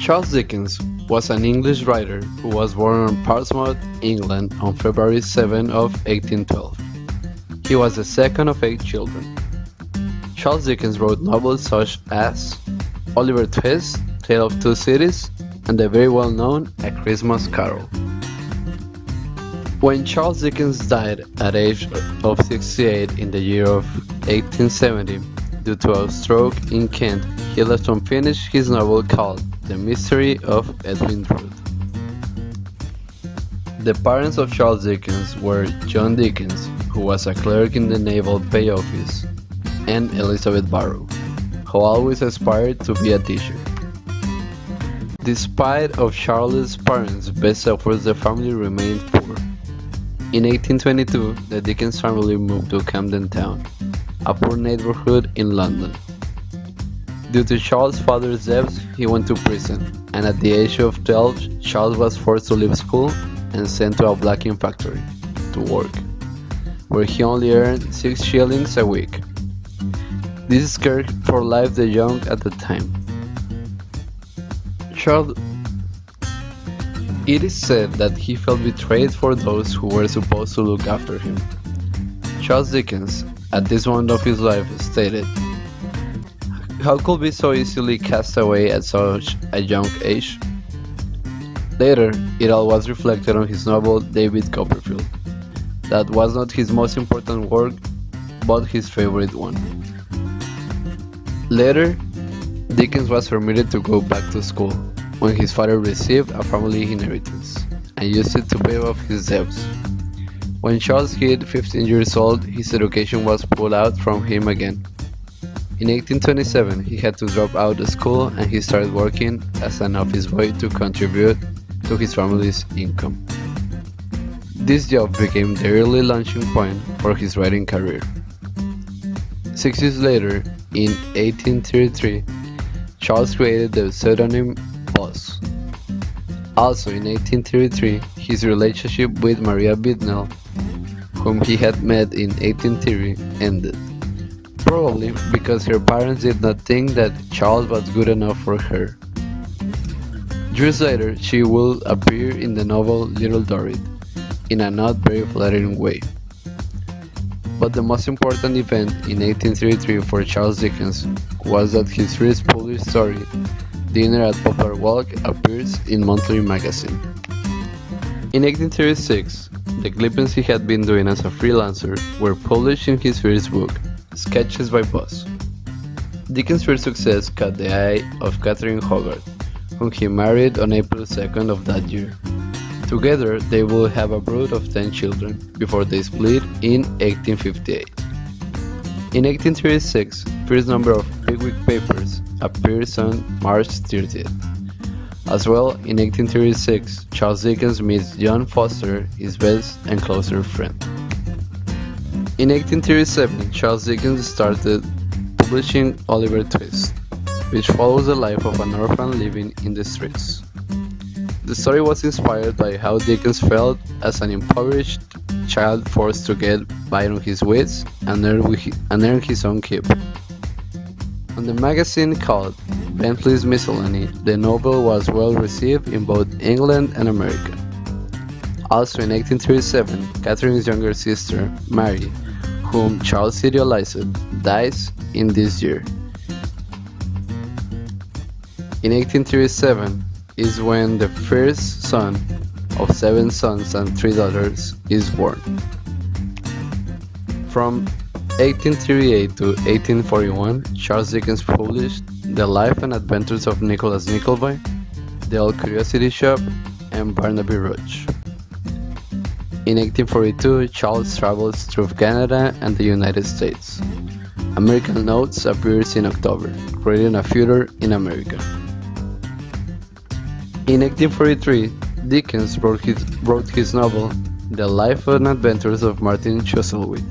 Charles Dickens was an English writer who was born in Portsmouth, England on February 7 of 1812. He was the second of 8 children. Charles Dickens wrote novels such as Oliver Twist, Tale of Two Cities, and the very well-known A Christmas Carol. When Charles Dickens died at age of 68 in the year of 1870 due to a stroke in Kent, he left unfinished his novel called The Mystery of Edwin Drood. The parents of Charles Dickens were John Dickens, who was a clerk in the Naval Pay Office, and Elizabeth Barrow, who always aspired to be a teacher. Despite of Charles' parents' best efforts, the family remained poor. In 1822, the Dickens family moved to Camden Town, a poor neighborhood in London. Due to Charles' father's debts, he went to prison, and at the age of 12, Charles was forced to leave school and sent to a blacking factory to work, where he only earned 6 shillings a week. This scared for life the young at the time. It is said that he felt betrayed for those who were supposed to look after him. Charles Dickens, at this moment of his life, stated, "How could be so easily cast away at such a young age?" Later, it all was reflected on his novel David Copperfield. That was not his most important work, but his favorite one. Later, Dickens was permitted to go back to school when his father received a family inheritance and used it to pay off his debts. When Charles hit 15 years old, his education was pulled out from him again. In 1827, he had to drop out of school and he started working as an office boy to contribute to his family's income. This job became the early launching point for his writing career. 6 years later, in 1833, Charles created the pseudonym Boz. Also in 1833, his relationship with Maria Bidnell, whom he had met in 1830, ended. Probably because her parents did not think that Charles was good enough for her. Years later, she will appear in the novel Little Dorrit, in a not very flattering way. But the most important event in 1833 for Charles Dickens was that his first published story, Dinner at Poplar Walk, appears in Monthly Magazine. In 1836, the clippings he had been doing as a freelancer were published in his first book, Sketches by Boz. Dickens' first success caught the eye of Catherine Hogarth, whom he married on April 2nd of that year. Together, they would have a brood of 10 children before they split in 1858. In 1836, first number of Pickwick Papers appears on March 30th. As well, in 1836, Charles Dickens meets John Foster, his best and closer friend. In 1837, Charles Dickens started publishing Oliver Twist, which follows the life of an orphan living in the streets. The story was inspired by how Dickens felt as an impoverished child forced to get by on his wits and earn his own keep. On the magazine called Bentley's Miscellany, the novel was well received in both England and America. Also in 1837, Catherine's younger sister, Mary, whom Charles idealized, dies in this year. In 1837 is when the first son of 7 sons and 3 daughters is born. From 1838 to 1841, Charles Dickens published The Life and Adventures of Nicholas Nickleby, The Old Curiosity Shop, and Barnaby Rudge. In 1842, Charles travels through Canada and the United States. American Notes appears in October, creating a furor in America. In 1843, Dickens wrote his novel The Life and Adventures of Martin Chuzzlewit,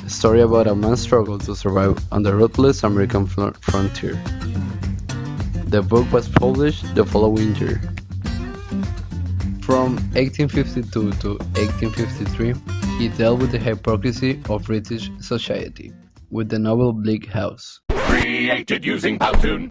a story about a man's struggle to survive on the ruthless American frontier. The book was published the following year. From 1852 to 1853, he dealt with the hypocrisy of British society with the novel Bleak House. Created using Powtoon.